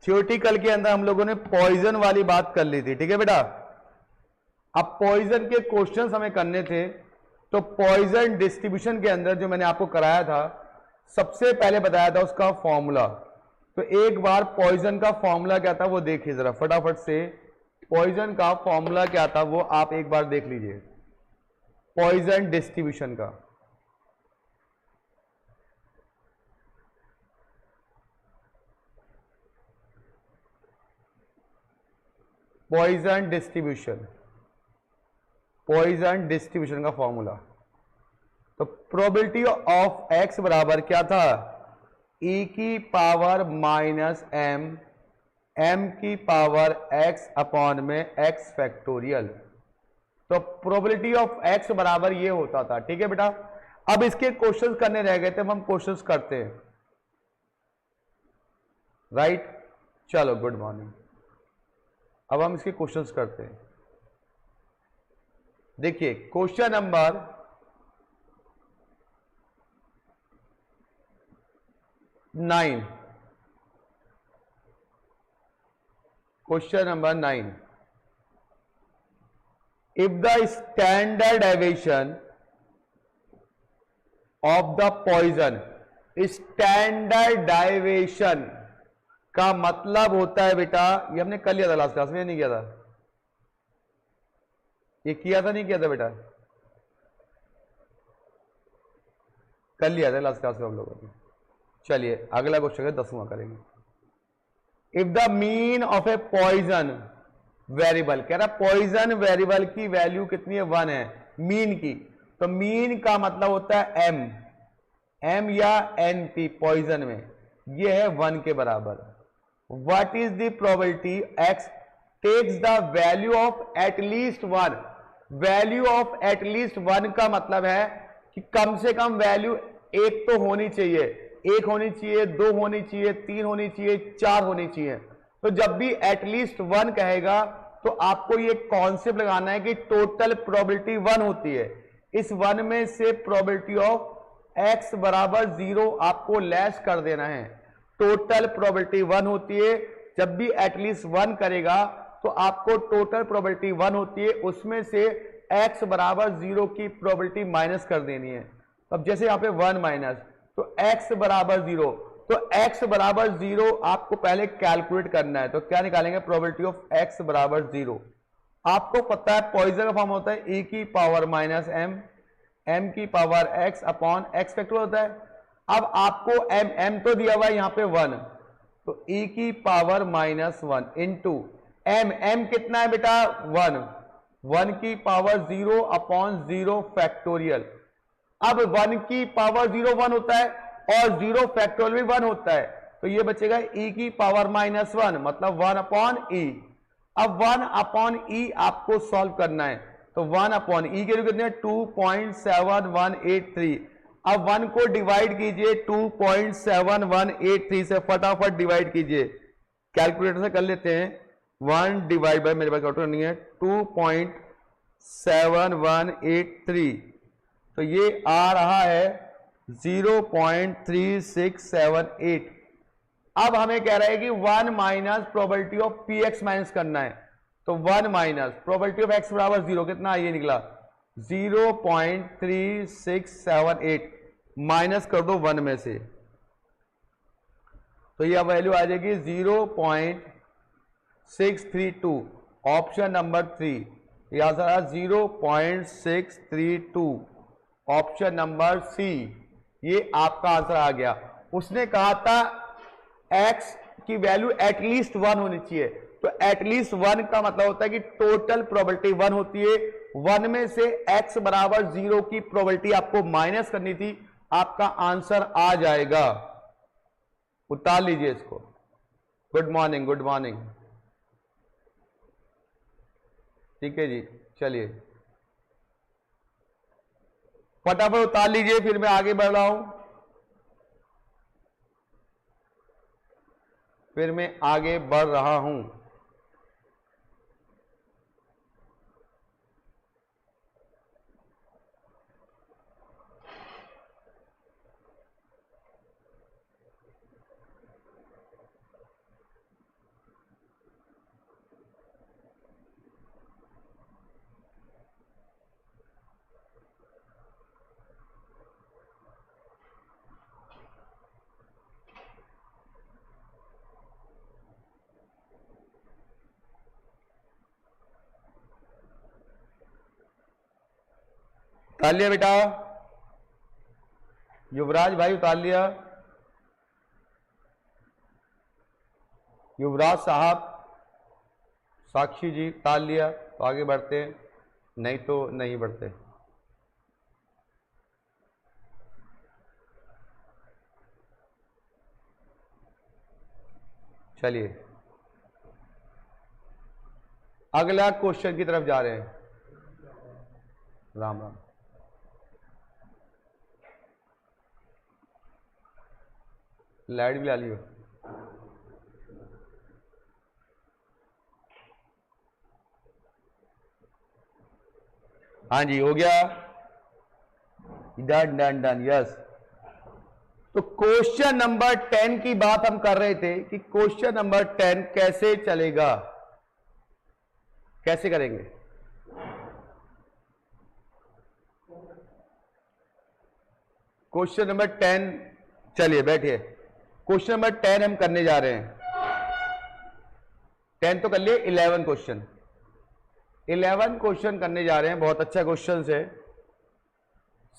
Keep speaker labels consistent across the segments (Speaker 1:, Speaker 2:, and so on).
Speaker 1: Theoretical के अंदर हम लोगों ने पॉइजन वाली बात कर ली थी, ठीक है बेटा। अब पॉइजन के क्वेश्चंस हमें करने थे, तो पॉइजन डिस्ट्रीब्यूशन के अंदर जो मैंने आपको कराया था, सबसे पहले बताया था उसका फॉर्मूला। तो एक बार पॉइजन का फॉर्मूला क्या था वो देखिए जरा फटाफट से। पॉइजन का फॉर्मूला क्या था वो आप एक बार देख लीजिए, पॉइजन डिस्ट्रीब्यूशन का। पॉइजन डिस्ट्रीब्यूशन, पॉइजन डिस्ट्रीब्यूशन का फॉर्मूला। तो प्रोबेबिलिटी ऑफ एक्स बराबर क्या था, ई की पावर माइनस एम, एम की पावर एक्स अपॉन में एक्स फैक्टोरियल। तो प्रोबेबिलिटी ऑफ एक्स बराबर ये होता था, ठीक है बेटा। अब इसके क्वेश्चंस करने रह गए थे, हम क्वेश्चंस करते हैं, राइट। चलो गुड मॉर्निंग। अब हम इसके क्वेश्चंस करते हैं। देखिए question number 9, question number 9, if the standard deviation of the poison, standard deviation का मतलब होता है बेटा, ये हमने कल लिया था लास्ट क्लास में, नहीं किया था? ये किया था नहीं किया था बेटा? कल लिया था लास्ट क्लास में हम लोगों ने। चलिए अगला क्वेश्चन है 10वां करेंगे। If the mean of a Poisson variable, कह रहा पॉइजन वेरिएबल की वैल्यू कितनी है, 1 है मीन की। तो मीन का मतलब होता है एम, एम या एन पी पॉइजन में, ये है 1 के बराबर। What is the probability X takes the value of at least 1, value of at least 1 का मतलब है कि कम से कम वैल्यू एक तो होनी चाहिए, 1 होनी चाहिए, 2 होनी चाहिए, 3 होनी चाहिए, 4 होनी चाहिए। तो जब भी एटलीस्ट 1 कहेगा तो आपको ये कॉन्सेप्ट लगाना है कि टोटल प्रोबेबिलिटी 1 होती है, इस 1 में से प्रोबेबिलिटी ऑफ एक्स बराबर 0 आपको लेस कर देना है। टोटल प्रोबेबिलिटी 1 होती है, जब भी एटलीस्ट 1 करेगा तो आपको टोटल प्रोबेबिलिटी 1 होती है, उसमें से x बराबर 0 की प्रोबेबिलिटी माइनस कर देनी है। अब जैसे यहां पे 1 माइनस, तो x बराबर 0, तो x बराबर 0 आपको पहले कैलकुलेट करना है। तो क्या निकालेंगे, प्रोबेबिलिटी ऑफ x बराबर 0। आपको पता है पॉइजन का फॉर्म होता है e की पावर माइनस m, m की power x upon x factorial होता है। अब आपको m तो दिया हुआ है यहां पे 1, तो e की पावर माइनस 1 इंटू m कितना है बेटा 1 की पावर 0 अपॉन 0 फैक्टोरियल। अब 1 की पावर 0 1 होता है और 0 फैक्टोरियल भी 1 होता है, तो ये बचेगा e की पावर माइनस 1, मतलब 1 अपॉन ई। अब 1 अपॉन ई आपको सॉल्व करना है, तो 1 अपॉन ई के लिए कितने 2.7183। अब 1 को डिवाइड कीजिए 2.7183 से, फटाफट डिवाइड कीजिए, कैलकुलेटर से कर लेते हैं। 1 डिवाइड बाय, मेरे पास कैलकुलेटर नहीं है, 2.7183, तो ये आ रहा है 0.3678। अब हमें कह रहा है कि 1 minus probability of P x minus करना है, तो 1 माइनस प्रोबेबिलिटी ऑफ एक्स बराबर 0, कितना ये निकला 0.3678, माइनस कर दो 1 में से, तो यह वैल्यू आ जाएगी 0.632, ऑप्शन नंबर 3, यहां से 0.632, ऑप्शन नंबर सी, ये आपका आंसर आ गया। उसने कहा था x की वैल्यू एटलीस्ट 1 होनी चाहिए, तो एटलीस्ट 1 का मतलब होता है कि टोटल प्रोबेबिलिटी 1 होती है, 1 में से x बराबर 0 की प्रोबेबिलिटी आपको माइनस करनी थी, आपका आंसर आ जाएगा। उतार लीजिए इसको। गुड मॉर्निंग, गुड मॉर्निंग, ठीक है जी। चलिए फटाफट उतार लीजिए, फिर मैं आगे बढ़ रहा हूं, फिर मैं आगे बढ़ रहा हूं। उतार लिया बेटा, युवराज भाई उतार लिया, युवराज साहब, साक्षी जी उतार लिया तो आगे बढ़ते हैं, नहीं तो नहीं बढ़ते। चलिए अगला क्वेश्चन की तरफ जा रहे हैं। राम राम। लाइट भी ला लियो। हाँ जी हो गया, डन डन डन, यस। तो क्वेश्चन नंबर 10 की बात हम कर रहे थे कि क्वेश्चन नंबर 10 कैसे चलेगा, कैसे करेंगे। क्वेश्चन नंबर 10, चलिए बैठिए, क्वेश्चन नंबर 10 हम करने जा रहे हैं। 10 तो कर लिए, 11 क्वेश्चन, 11 क्वेश्चन करने जा रहे हैं। बहुत अच्छा क्वेश्चन है।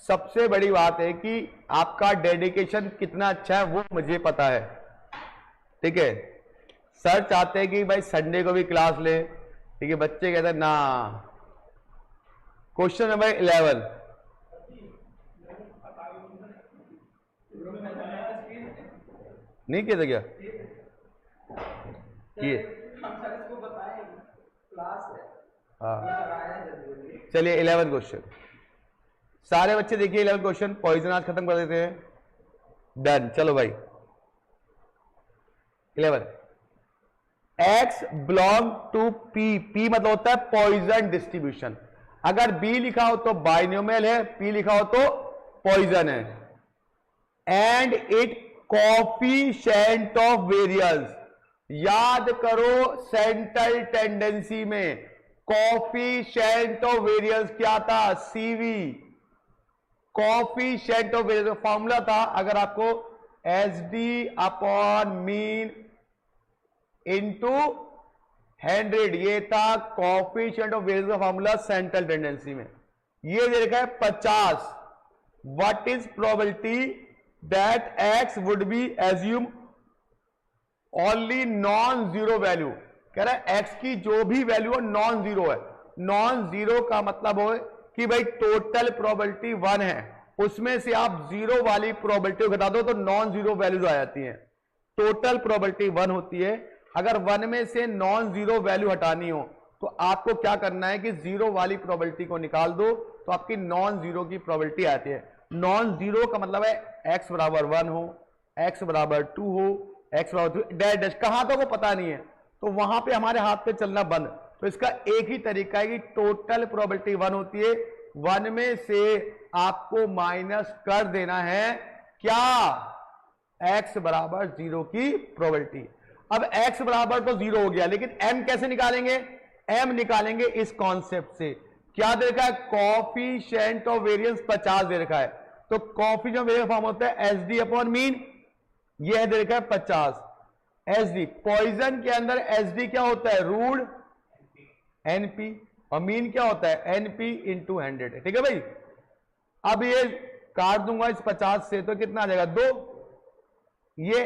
Speaker 1: सबसे बड़ी बात है कि आपका डेडिकेशन कितना अच्छा है वो मुझे पता है, ठीक है। सर चाहते हैं कि भाई संडे को भी क्लास ले, ठीक है, बच्चे कहते हैं ना। क्वेश्चन नंबर 11, नहीं किया था क्या? किए, हाँ। चलिए 11 क्वेश्चन, सारे बच्चे देखिए 11 क्वेश्चन, पॉइजन आज खत्म कर देते हैं। डन, चलो भाई 11, X belong to P, P मतलब होता है पॉइजन डिस्ट्रीब्यूशन। अगर बी लिखा हो तो बाइनोमियल है, पी लिखा हो तो पॉइजन है। And it coefficient of variance, याद करो सेंट्रल टेंडेंसी में कोएफिशिएंट ऑफ वेरिएंस क्या था? CV. Coefficient of variance formula था, अगर आपको S D upon mean into 100, ये था कोएफिशिएंट ऑफ वेरिएंस का फॉर्मूला सेंट्रल टेंडेंसी में। ये दे रखा है 50। What is probability that x would be assume only non zero value? कह रहा है एक्स की जो भी वैल्यू हो नॉन जीरो है। नॉन जीरो का मतलब हो कि भाई टोटल प्रोबेबिलिटी 1 है, उसमें से आप जीरो वाली प्रोबेबिलिटी को घटा दो तो नॉन जीरो वैल्यूज आ जाती हैं। टोटल प्रोबेबिलिटी 1 होती है। अगर 1 में से नॉन जीरो वैल्यू हटानी हो तो आपको क्या करना है कि जीरो वाली प्रोबेबिलिटी को निकाल दो तो आपकी नॉन जीरो की प्रोबेबिलिटी आती है। नॉन जीरो का मतलब है एक्स बराबर 1 हो, एक्स बराबर 2 हो, एक्स बराबर 3, डैश डैश कहां तक वो पता नहीं है, तो वहां पे हमारे हाथ पे चलना बंद। तो इसका एक ही तरीका है कि टोटल प्रोबेबिलिटी 1 होती है, 1 में से आपको माइनस कर देना है क्या? x बराबर 0 की प्रोबेबिलिटी। अब x बराबर तो 0 हो गया, लेकिन m कैसे निकालेंगे? m निकालेंगे इस कॉन्सेप्ट से। क्या दे रखा है? कोएफिशिएंट ऑफ वेरिएंस 50 दे रखा है, तो कोएफिशिएंट ऑफ वेरिएंस फॉर्म होता है एस डी अपॉन मीन, यह दे रखा है 50 एस डी। पॉइजन के अंदर एस डी क्या होता है? रूट एनपी, और मीन क्या होता है? एनपी इंटू 100, ठीक है भाई। अब ये काट दूंगा इस 50 से तो कितना आ जाएगा? 2। ये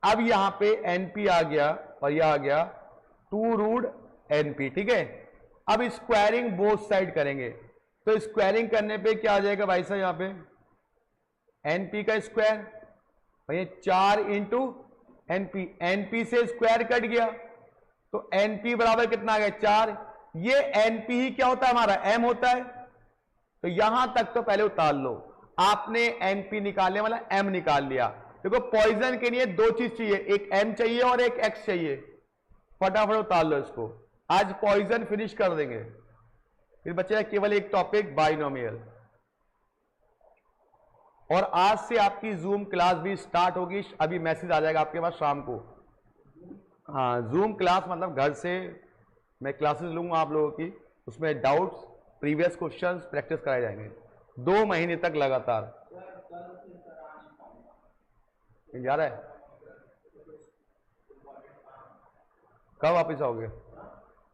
Speaker 1: अब यहां पे एनपी आ गया और यह आ गया 2 रूट एनपी, ठीक है। अब स्क्वायरिंग बोथ साइड करेंगे, तो स्क्वायरिंग करने पे क्या आ जाएगा भाई साहब? यहां पे एनपी का स्क्वायर, भाई 4 इंटू एनपी, एनपी से स्क्वायर कट गया तो एनपी बराबर कितना आ गया? 4। ये एनपी ही क्या होता है हमारा? एम होता है। तो यहां तक तो पहले उतार लो। आपने एनपी निकालने वाला एम निकाल लिया। देखो पॉइजन के लिए 2 चीज चाहिए, एक एम चाहिए और एक एक्स चाहिए। फटाफट उतार लो इसको, आज पॉइजन फिनिश कर देंगे। फिर बचेगा केवल एक टॉपिक, बाइनोमियल। और आज से आपकी जूम क्लास भी स्टार्ट होगी। अभी मैसेज आ जाएगा आपके पास शाम को। हाँ, जूम क्लास मतलब घर से मैं क्लासेस लूंगा आप लोगों की, उसमें डाउट्स, प्रीवियस क्वेश्चंस प्रैक्टिस कराए जाएंगे 2 महीने तक लगातार। जा रहा है? कब वापस आओगे?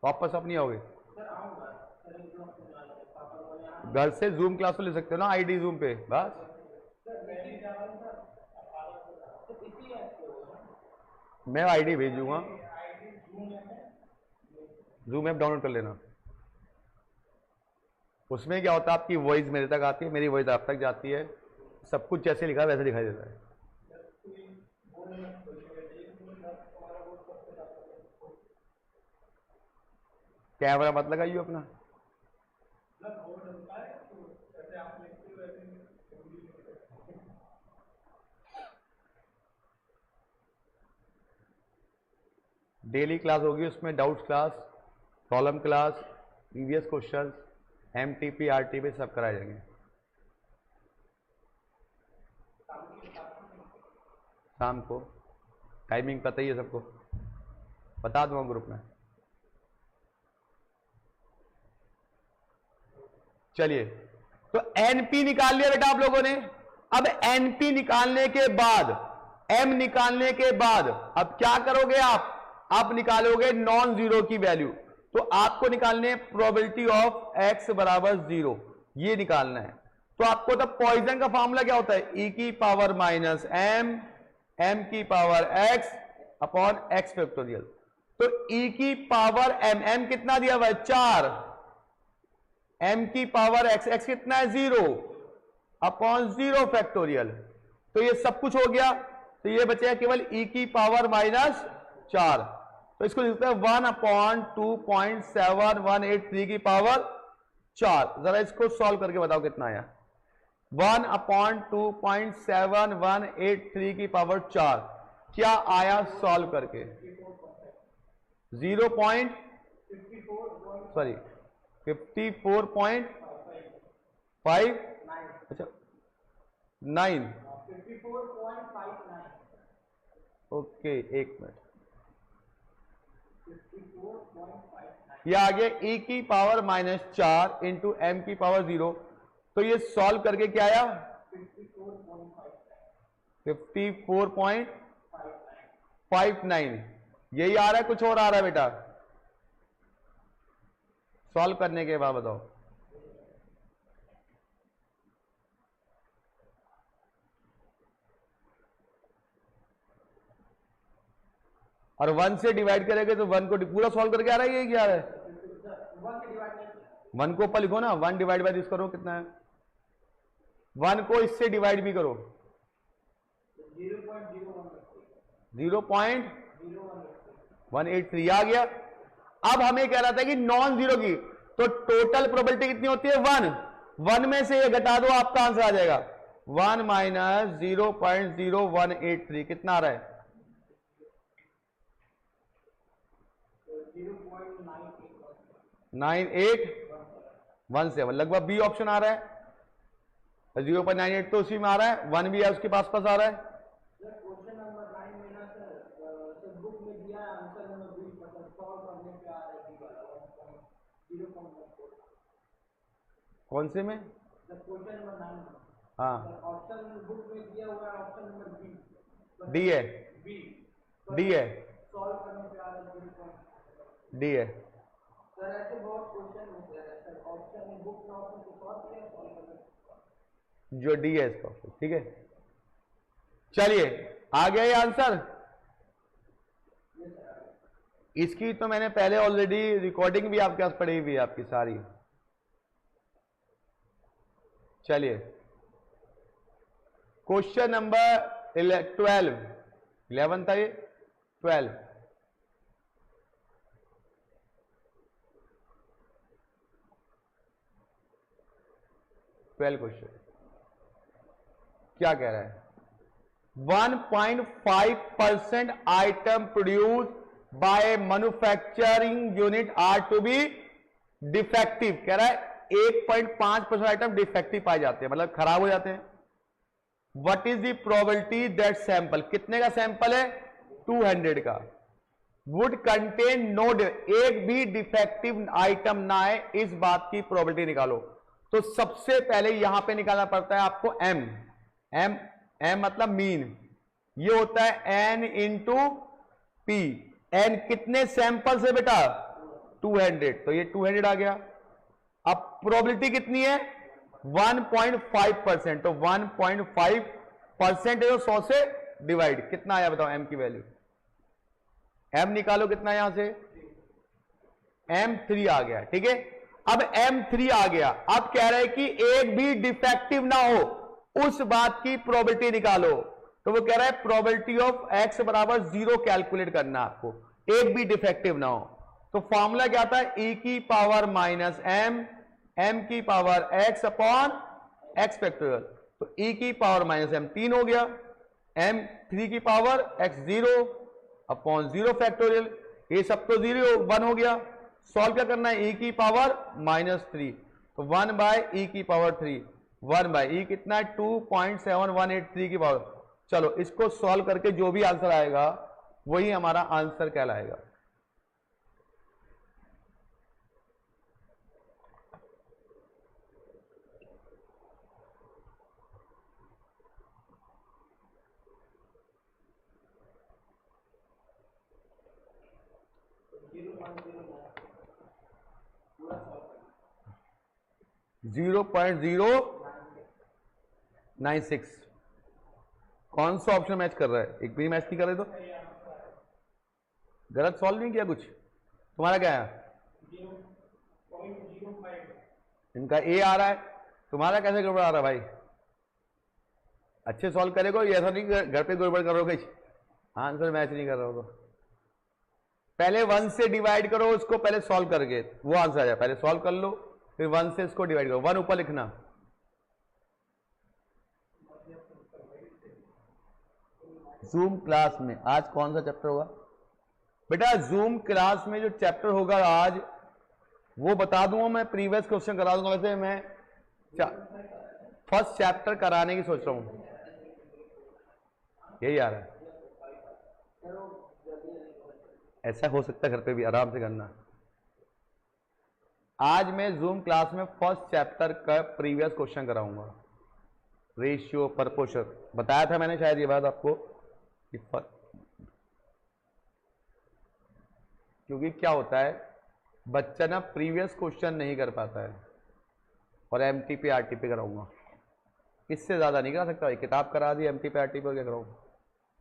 Speaker 1: वापस अब नहीं आओगे? घर से जूम क्लास में ले सकते हो ना, आईडी जूम पे बस। मैं आईडी भेजूंगा, जूम ऐप डाउनलोड कर लेना। उसमें क्या होता है, आपकी वॉइस मेरे तक आती है, मेरी वॉइस आप तक जाती है, सब कुछ जैसे लिखा है वैसे दिखाई देता है। कैमरा मत लगाइए अपना। डेली क्लास होगी, उसमें doubts class, problem class, previous questions, MTP RTP सब कराए जाएंगे। शाम को टाइमिंग पता ही है सबको, बता दूंगा ग्रुप में। चलिए, तो एनपी निकाल लिया बेटा आप लोगों ने। अब एनपी निकालने के बाद, एम निकालने के बाद अब क्या करोगे आप निकालोगे नॉन जीरो की वैल्यू। तो आपको निकालने है प्रोबेबिलिटी ऑफ एक्स बराबर 0, ये निकालना है। तो आपको तब पॉइजन का फॉर्मूला क्या होता है, ई की पावर माइनस एम की power x upon x factorial. तो ई की पावर एम कितना दिया हुआ है 4, एम की पावर एक्स कितना है 0 अपॉन 0 फैक्टोरियल। तो ये सब कुछ हो गया, तो ये बचेगा केवल ई की पावर माइनस 4। तो इसको लिखते हैं 1 अपॉन 2.7183 की पावर 4। जरा इसको सॉल्व करके बताओ कितना आया। 1 अपॉन 2.7183 की पावर 4 क्या आया सॉल्व करके, 54.5, अच्छा 9, ओके एक मिनट, ये आ गया e की पावर माइनस 4 इंटू एम की पावर 0। तो ये सॉल्व करके क्या आया 54.59। यही आ रहा है, कुछ और आ रहा है बेटा सॉल्व करने के बाद बताओ। और 1 से डिवाइड करेंगे तो 1 को पूरा सॉल्व करके आ रहा है, ये क्या आ रहा है 1 को ऊपर लिखो ना, 1 डिवाइड बाय दिस करो कितना है, 1 को इससे डिवाइड भी करो 0.183 आ गया। अब हमें कह रहा था कि नॉन जीरो की, तो टोटल प्रोबेबिलिटी कितनी होती है 1 में से ये घटा दो आपका आंसर आ जाएगा 1 माइनस 0.0183 कितना आ रहा है 9817, लगभग बी ऑप्शन आ रहा है। 0.98 तो उसी में आ रहा है, 1 भी है उसके पास आ रहा है।
Speaker 2: क्वेश्चन नंबर 9 में ना सर बुक में दिया है आंसर नंबर 20 सॉल्व करने पे आ रहा है 0.14।
Speaker 1: कौन से में
Speaker 2: क्वेश्चन नंबर 9 में
Speaker 1: हाँ
Speaker 2: ऑप्शन बुक में दिया हुआ है ऑप्शन नंबर
Speaker 1: डी है, डी है,
Speaker 2: सॉल्व करने पे आ रहा है 0.14।
Speaker 1: डी है
Speaker 2: सर ऐसे बहुत क्वेश्चन होते हैं सर, ऑप्शन में बुक में ऑप्शन को सॉल्व किया सॉल्व करने
Speaker 1: जो डी है इसका, ठीक है। चलिए आ गया ये आंसर। इसकी तो मैंने पहले ऑलरेडी रिकॉर्डिंग भी आपके पास पड़ी हुई है आपकी सारी। चलिए क्वेश्चन नंबर 11 था ये 12। क्वेश्चन क्या कह रहा है 1.5% item produce by manufacturing unit are to be defective. कह रहा है 1.5% आइटम डिफेक्टिव पाए जाते हैं, मतलब खराब हो जाते हैं। What is the probability that sample, कितने का सैंपल है 200 का, वुड कंटेन नो, एक भी डिफेक्टिव आइटम ना है, इस बात की प्रोबेबिलिटी निकालो। तो सबसे पहले यहां पे निकालना पड़ता है आपको एम मतलब मीन, ये होता है एन इंटू पी। एन कितने सैंपल से बेटा 200, तो ये 200 आ गया। अब प्रोबेबिलिटी कितनी है 1.5%, तो 1.5% है, 100 से डिवाइड कितना आया बताओ m की वैल्यू, m निकालो कितना यहां से, m3 आ गया, ठीक है। अब m3 आ गया, अब कह रहे हैं कि एक भी डिफेक्टिव ना हो, उस बात की प्रोबेबिलिटी निकालो। तो वो कह रहा है प्रोबेबिलिटी ऑफ x बराबर 0 कैलकुलेट करना है आपको, एक भी डिफेक्टिव ना हो। तो फॉर्मूला क्या था, e की पावर माइनस m की power x upon x factorial. तो e की पावर माइनस m 3 हो गया, m3 की पावर x 0 अपॉन 0 फैक्टोरियल, ये सब तो 1 हो गया। सॉल्व क्या करना है, e की पावर -3, तो 1 बाय e की पावर 3, 1 बाय e कितना है 2.7183 की पावर। चलो इसको सॉल्व करके जो भी आंसर आएगा वही हमारा आंसर कहलाएगा। जीरो 0.096, कौन सा ऑप्शन मैच कर रहा है, एक भी मैच नहीं कर रहे तो गलत सॉल्व नहीं किया कुछ, तुम्हारा क्या है, इनका ए आ रहा है, तुम्हारा कैसे गड़बड़ आ रहा है भाई, अच्छे सॉल्व करेगा, ऐसा नहीं घर पे गड़बड़ करोगे, आंसर मैच नहीं कर रहा होगा। पहले 1 से डिवाइड करो उसको, पहले सॉल्व करके वो आंसर आ जाए, पहले सॉल्व कर लो फिर 1 से इसको डिवाइड करो, 1 ऊपर लिखना। जूम क्लास में आज कौन सा चैप्टर होगा बेटा, जूम क्लास में जो चैप्टर होगा आज वो बता दूंगा मैं, प्रीवियस क्वेश्चन करा दूंगा। वैसे मैं फर्स्ट चैप्टर कराने की सोच रहा हूं, यही आ रहा है, ऐसा हो सकता है घर पे भी आराम से करना। आज मैं जूम क्लास में फर्स्ट चैप्टर का प्रीवियस क्वेश्चन कराऊंगा, रेशियो प्रपोर्शन, बताया था मैंने शायद ये बात आपको, क्योंकि क्या होता है बच्चा ना प्रीवियस क्वेश्चन नहीं कर पाता है, और एमटीपी आरटीपी कराऊंगा, इससे ज्यादा नहीं करा सकता भाई, किताब करा दी एमटीपी आरटीपी क्या कराऊंगा,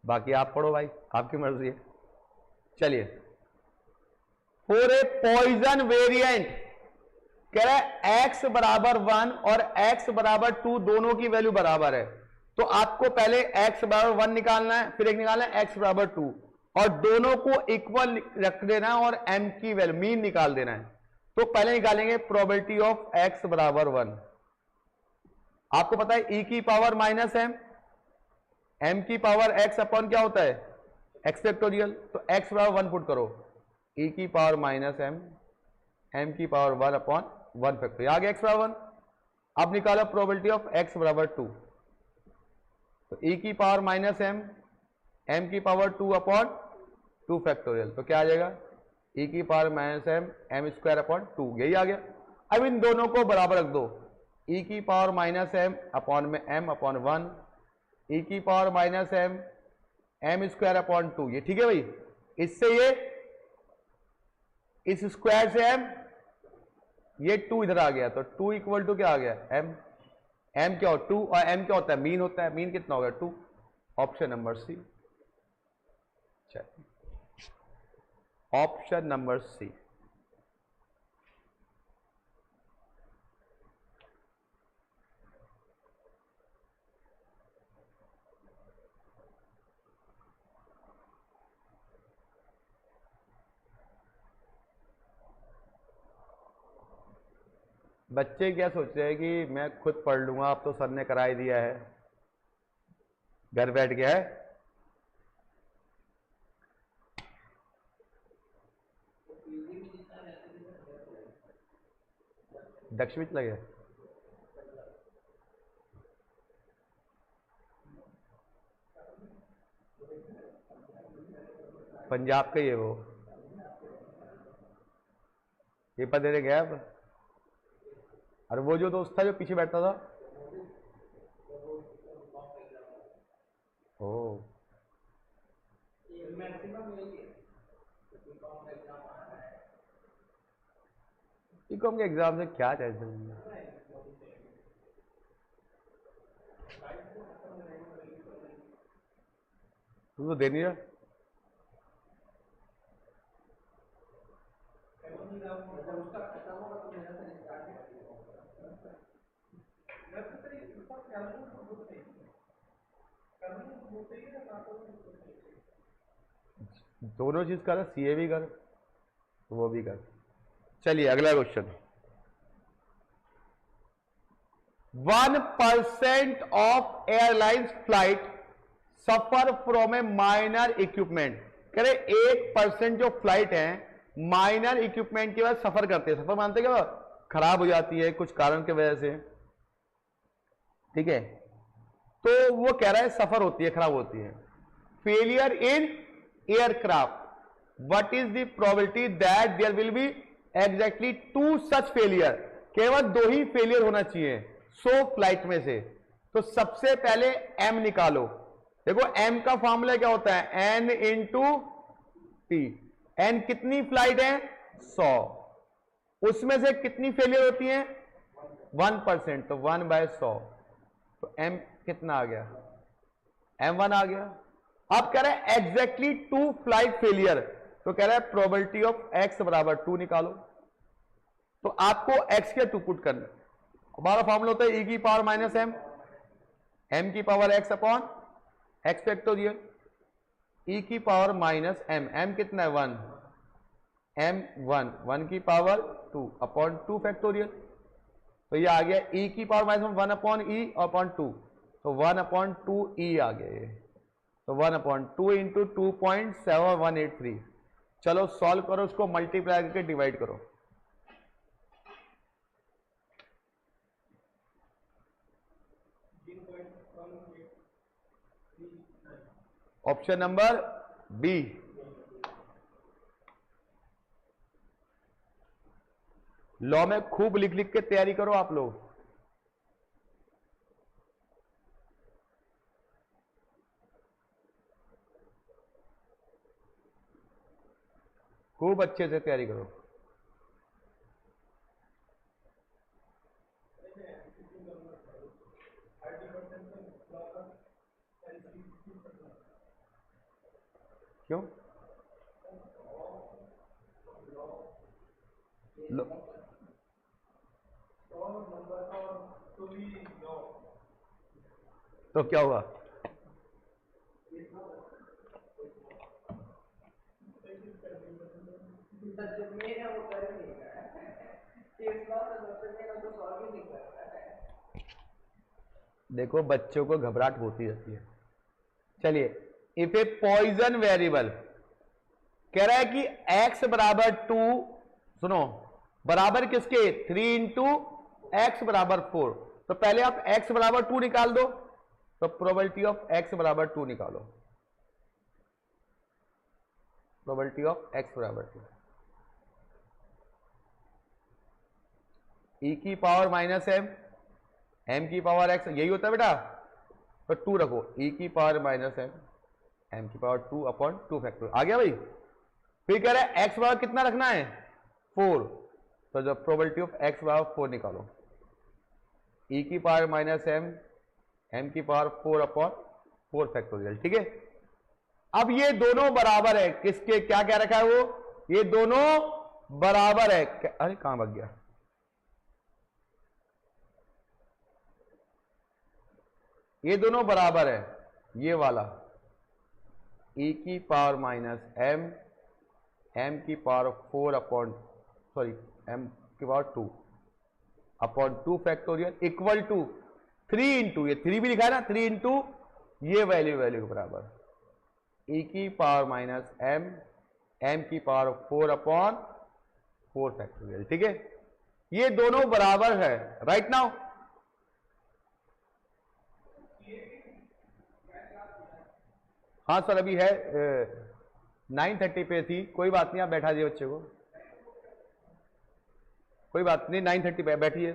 Speaker 1: बाकी आप पढ़ो भाई, आपकी मर्जी है। चलिए, फॉर ए पॉइजन वेरिएंट कह रहा है x बराबर 1 और x बराबर 2 दोनों की वैल्यू बराबर है, तो आपको पहले x बराबर 1 निकालना है, फिर एक निकालना है x बराबर 2, और दोनों को इक्वल रख देना है और m की वैल्यू मीन निकाल देना है। तो पहले निकालेंगे प्रोबेबिलिटी ऑफ x बराबर 1, आपको पता है e की पावर माइनस m की पावर x अपॉन क्या होता है x फैक्टोरियल, तो x बराबर 1 पुट करो, e की पावर माइनस m की पावर 1 अपॉन 1 फैक्टोरियल, आ गया x बराबर 1। अब निकालो प्रोबेबिलिटी ऑफ x बराबर 2, तो e की पावर माइनस m की पावर 2 अपॉन 2 फैक्टोरियल, तो क्या आ जाएगा e की power minus m square upon 2, यही आ गया। अब इन दोनों को बराबर रख दो, e की पावर माइनस m अपॉन में m अपॉन 1, e की power minus m square upon 2, ये ठीक है भाई। इससे ये इस स्क्वायर से m, ये 2 इधर आ गया, तो 2 इक्वल टू क्या आ गया m क्या हो 2, और m क्या होता है मीन होता है, मीन कितना हो गया 2, option number C, option number C. बच्चे क्या सोच रहे हैं कि मैं खुद पढ़ लूंगा, अब तो सर ने करा ही दिया है, घर बैठ गया है। दक्ष भी चला गया, पंजाब का ही है वो, पेपर देने गया अब। और वो जो दोस्त था जो पीछे बैठता था, ओ बीकॉम के एग्जाम से क्या टेंशन है, तू तो दे नहीं रहा।
Speaker 2: जब उसका खत्म होगा तो मेरा से स्टार्ट
Speaker 1: दोनों चीज कर, सीए भी कर वो भी कर। चलिए अगला question. 1% of airlines flight suffer from A minor equipment. कह रहे 1% जो फ्लाइट है माइनर इक्विपमेंट की वजह सफर करते हैं। सफर मानते क्या, खराब हो जाती है कुछ कारण की वजह से, ठीक है, तो वो कह रहा है सफर होती है, खराब होती है। Failure in aircraft, what is the probability that there will be exactly 2 such failure. केवल 2 ही फेलियर होना चाहिए 100 फ्लाइट में से। तो सबसे पहले एम निकालो। देखो एम का फॉर्मूला क्या होता है, एन इंटू टी। एन कितनी फ्लाइट है, 100, उसमें से कितनी फेलियर होती है 1%, तो 1/100, तो एम कितना आ गया, M1 आ गया। अब कह रहा है एग्जैक्टली 2 फ्लाइट फेलियर, तो कह रहा है प्रोबेबिलिटी ऑफ x बराबर 2 निकालो। तो आपको x के 2 पुट करना। हमारा फॉर्मूला होता है e की पावर माइनस m, m की power x upon x factorial, e की पावर माइनस m, m कितना है 1, m 1 की पावर 2 अपॉन 2 फैक्टोरियल। तो ये आ गया e की power minus 1 upon e upon 2, तो 1/2 e आ गया ये, तो 1/2 इंटू 2.7183। चलो सॉल्व करो, उसको मल्टीप्लाई करके डिवाइड करो। Option number B. लॉ में खूब लिख लिख के तैयारी करो आप लोग। खूब अच्छे से तैयारी करो। क्यों लो, तो क्या हुआ,
Speaker 2: जो मेन है वो कर ही नहीं रहा है। केस लॉ का सबसे मेन है तो सॉल्व ही नहीं कर रहा है।
Speaker 1: देखो बच्चों को घबराहट होती रहती है। चलिए, इफ ए पॉइजन वेरिएबल, कह रहा है कि x बराबर 2, सुनो, बराबर किसके 3 इंटू एक्स बराबर 4। तो पहले आप x बराबर 2 निकाल दो, तो प्रोबेबिलिटी ऑफ x बराबर 2 निकालो। प्रोबेबिलिटी ऑफ x बराबर 2, e की पावर माइनस m, m की पावर x, यही होता है बेटा, तो 2 रखो, e की पावर माइनस m, m की पावर 2 अपॉन 2 फैक्टर। आ गया भाई। फिर कह रहा है x बराबर कितना रखना है 4, तो जब प्रोबेबिलिटी ऑफ x बराबर 4 निकालो, e की पावर माइनस m, m की पावर 4 अपॉन 4 फैक्टोरियल, ठीक है। अब ये दोनों बराबर है किसके, क्या क्या रखा है वो, ये दोनों बराबर है, अरे कहां भाग गया, ये दोनों बराबर है, ये वाला e की पावर माइनस m, m की पावर 4 अपॉन, सॉरी m की power 2 upon 2 factorial equal to 3 into, ये 3 भी लिखा है ना, 3 इंटू ये वैल्यू के बराबर e की पावर माइनस m, m की पावर 4 अपॉन 4 फैक्टोरियल, ठीक है। ये दोनों बराबर है, राइट नाउ। हाँ सर, अभी है 9:30 पे थी, कोई बात नहीं, आप बैठा दिए बच्चे को, कोई बात नहीं, 9:30 पे बैठिए।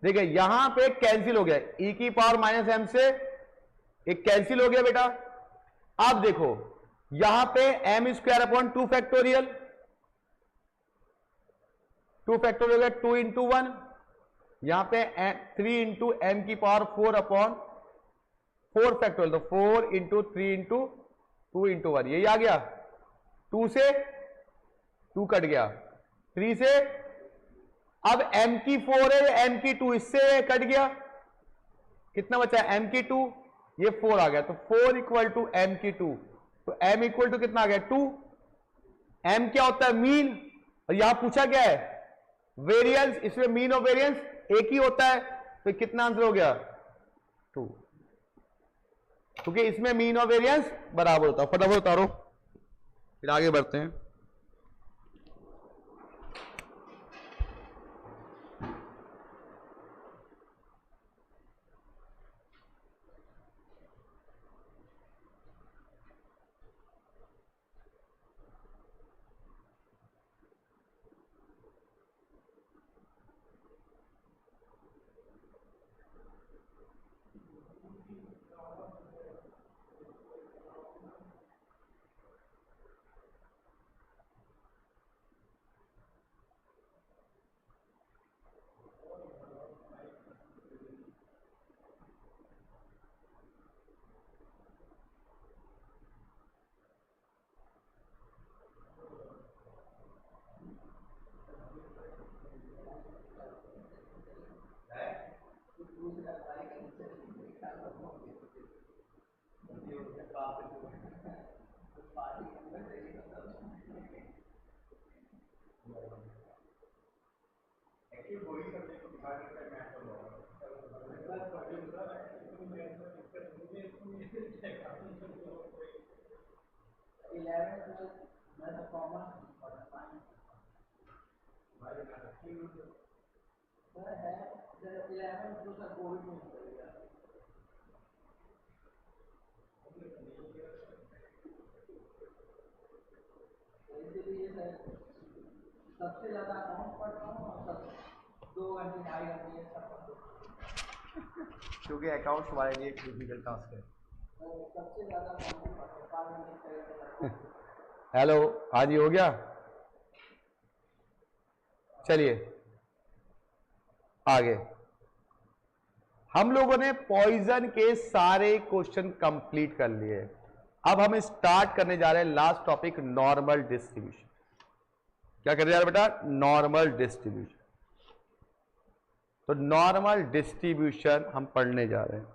Speaker 1: देखिए यहां पे कैंसिल हो गया, e की पावर माइनस m से एक कैंसिल हो गया बेटा। अब देखो यहां पे m square upon 2 factorial, 2 factorial हो गया 2 इंटू 1, यहां पे 3 इंटू m की पावर 4 अपॉन 4 फैक्टोरियल, तो 4 इंटू 3 इंटू 2 इंटू 1, यही आ गया। 2 से 2 कट गया, 3 से, अब m की 4 है या m की 2, इससे कट गया, कितना बचा है m की 2, ये 4 आ गया, तो 4 इक्वल टू m की 2, तो m इक्वल टू कितना आ गया 2। m क्या होता है मीन, और यहां पूछा क्या है वेरिएंस, इसमें मीन और वेरिएंस एक ही होता है, तो कितना आंसर हो गया 2, क्योंकि इसमें मीन और वेरिएंस बराबर होता है। फटाफट उतारो, फिर आगे बढ़ते हैं।
Speaker 2: सबसे ज्यादा अकाउंट पढ़ता हूँ और सब 2 घंटे 2.5 घंटे सब पढ़ता हूँ,
Speaker 1: क्योंकि अकाउंट्स हमारे लिए एक डिफिकल्ट टास्क है।
Speaker 2: सबसे ज्यादा अकाउंट पढ़ता हूँ 5 घंटे 6 घंटे।
Speaker 1: हेलो, आज ही हो गया, चलिए आगे। हम लोगों ने पॉइजन के सारे क्वेश्चन कंप्लीट कर लिए। अब हम स्टार्ट करने जा रहे हैं लास्ट टॉपिक, नॉर्मल डिस्ट्रीब्यूशन। क्या करने जा रहे हैं बेटा, नॉर्मल डिस्ट्रीब्यूशन। तो नॉर्मल डिस्ट्रीब्यूशन हम पढ़ने जा रहे हैं।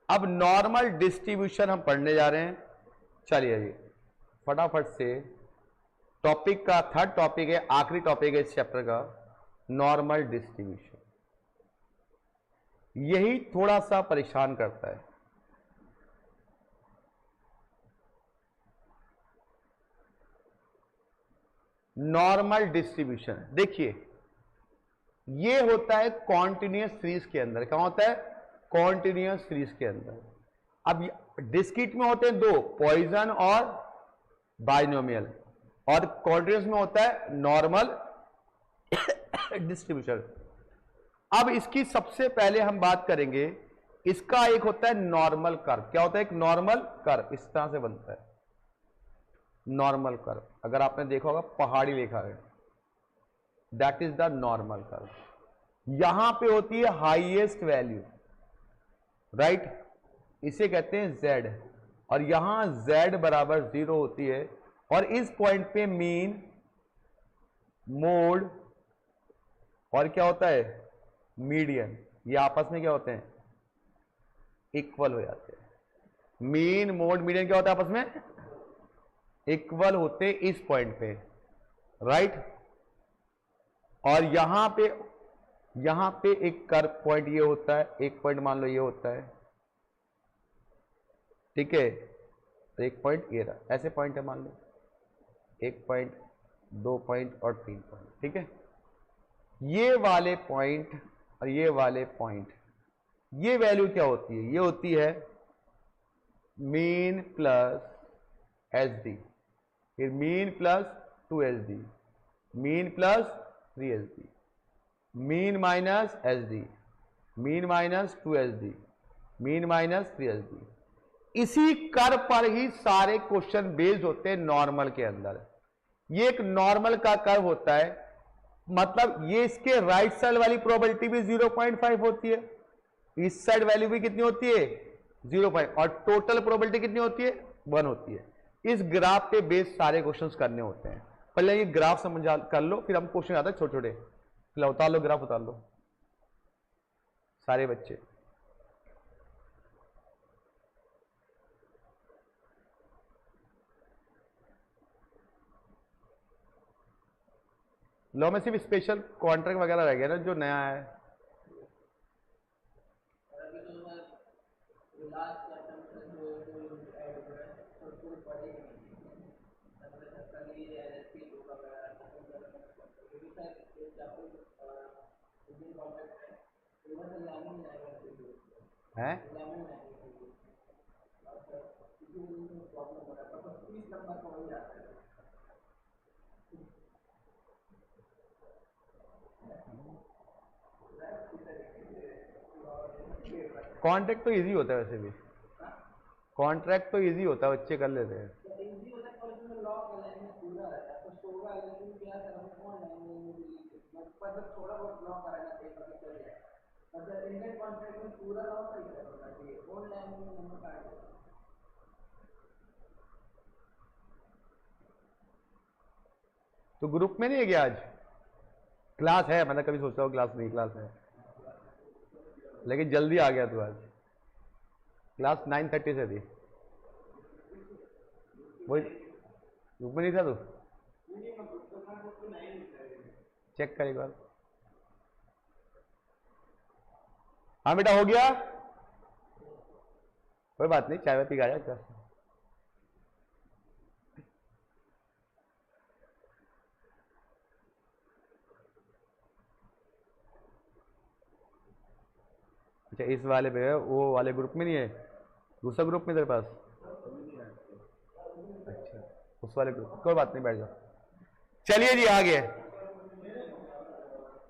Speaker 1: अब नॉर्मल डिस्ट्रीब्यूशन हम पढ़ने जा रहे हैं। चलिए जी फटाफट से, टॉपिक का थर्ड टॉपिक है, आखिरी टॉपिक है इस चैप्टर का, नॉर्मल डिस्ट्रीब्यूशन। यही थोड़ा सा परेशान करता है। नॉर्मल डिस्ट्रीब्यूशन देखिए, ये होता है कॉन्टिन्यूअस सीरीज के अंदर। क्या होता है, कॉन्टिन्यूअस सीरीज के अंदर। अब डिस्क्रीट में होते हैं दो, पॉइजन और बाइनोमियल, और कॉन्टिन्यूअस में होता है नॉर्मल डिस्ट्रीब्यूशन। अब इसकी सबसे पहले हम बात करेंगे, इसका एक होता है नॉर्मल कर्व। क्या होता है, एक नॉर्मल कर्व इस तरह से बनता है, नॉर्मल कर्व। अगर आपने देखा होगा पहाड़ी लिखा है, that is the normal curve. यहां पे होती है हाईएस्ट वैल्यू, राइट, इसे कहते हैं z, और यहां z बराबर 0 होती है, और इस पॉइंट पे मीन, मोड और क्या होता है मीडियन, ये आपस में क्या होते हैं, इक्वल हो जाते हैं। मीन, मोड, मीडियन क्या होता है आपस में, इक्वल होते इस पॉइंट पे, राइट। और यहां पे एक कर्व पॉइंट ये होता है, एक पॉइंट मान लो ये होता है, ठीक है, तो एक पॉइंट ये रहा, ऐसे पॉइंट है मान लो, एक पॉइंट, 2 पॉइंट और 3 पॉइंट, ठीक है। ये वाले पॉइंट और ये वाले पॉइंट, ये वैल्यू क्या होती है, ये होती है मीन प्लस एसडी, फिर मीन प्लस 2एसडी, मीन प्लस 3एसडी, mean minus SD, mean minus 2एसडी, मीन माइनस 3एसडी। इसी कर्व पर ही सारे क्वेश्चन बेस्ड होते हैं नॉर्मल के अंदर। ये एक नॉर्मल का कर्व होता है, मतलब ये इसके राइट साइड वाली प्रोबेबिलिटी भी 0.5 होती है, इस साइड वैल्यू भी कितनी होती है 0.5, और टोटल प्रोबेबिलिटी कितनी होती है 1 होती है। इस ग्राफ पे बेस सारे क्वेश्चंस करने होते हैं। पहले ये ग्राफ समझ कर लो, फिर हम क्वेश्चन आते हैं छोटे छोटे। फिलहाल उतार लो, ग्राफ उतार लो सारे बच्चे। लो में सिर्फ स्पेशल कॉन्ट्रैक्ट वगैरह रह गया ना जो नया है। हैं कॉन्ट्रैक्ट तो इजी होता है, वैसे भी कॉन्ट्रैक्ट तो इजी होता है, बच्चे कर लेते हैं। तो ग्रुप में नहीं है क्या आज? क्लास है, मतलब कभी सोचता हूँ क्लास नहीं, क्लास है, लेकिन जल्दी आ गया तू आज। क्लास 9:30 से थी, वही ग्रुप में नहीं था तू? चेक कर एक बार। हाँ बेटा हो गया, कोई बात नहीं, चाय वाय पी के आ जा क्लास। अच्छा इस वाले पे है, वो वाले ग्रुप में नहीं है, दूसरा ग्रुप में तेरे पास? अच्छा उस वाले ग्रुप, कोई बात नहीं, बैठ जाओ। चलिए जी आ गए,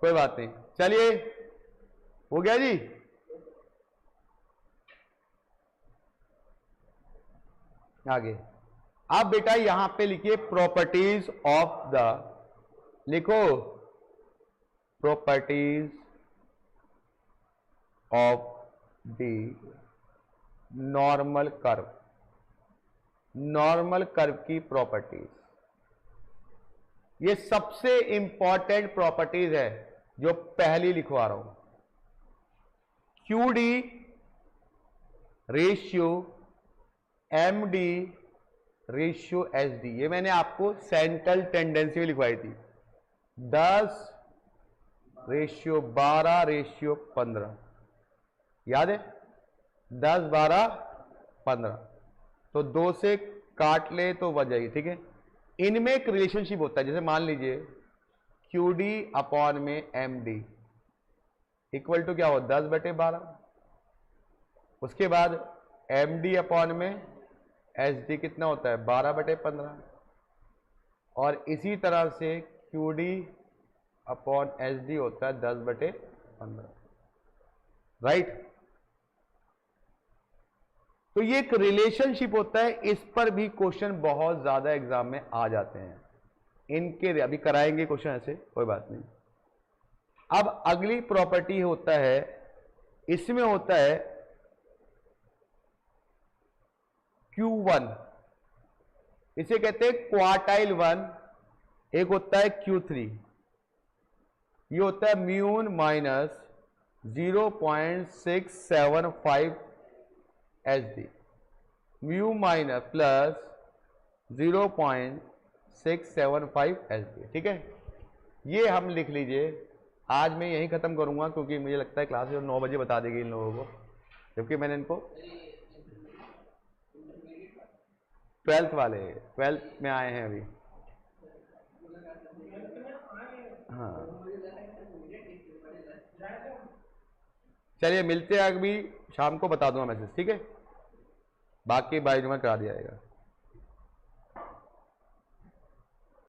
Speaker 1: कोई बात नहीं, चलिए हो गया जी। आगे आप बेटा यहां पे लिखिए प्रॉपर्टीज ऑफ द, लिखो properties of the normal curve, normal curve की प्रॉपर्टीज। ये सबसे इंपॉर्टेंट प्रॉपर्टीज है जो पहली लिखवा रहा हूं। QD ratio MD ratio SD, ये मैंने आपको सेंट्रल टेंडेंसी में लिखवाई थी। 10:12:15 याद है? 10:12:15, तो 2 से काट ले तो बच जाएगी, ठीक है। इनमें एक रिलेशनशिप होता है, जैसे मान लीजिए QD अपॉन में MD इक्वल टू क्या हो 10/12, उसके बाद MD अपॉन में SD कितना होता है 12/15, और इसी तरह से QD अपॉन SD होता है 10/15, राइट। तो ये एक रिलेशनशिप होता है, इस पर भी क्वेश्चन बहुत ज्यादा एग्जाम में आ जाते हैं। इनके अभी कराएंगे क्वेश्चन ऐसे, कोई बात नहीं। अब अगली प्रॉपर्टी होता है, इसमें होता है Q1, इसे कहते हैं क्वार्टाइल 1, एक होता है Q3, ये होता है mu minus 0.675 SD, mu minus plus 0.675 SD, ठीक है। ये हम लिख लीजिए। आज मैं यही खत्म करूंगा क्योंकि मुझे लगता है क्लास 9 बजे बता देगी इन लोगों को, जबकि मैंने इनको 12th वाले 12th में आए हैं अभी। हाँ चलिए मिलते हैं, अभी शाम को बता दूंगा मैसेज, ठीक है। बाकी बाय में करा दिया जाएगा।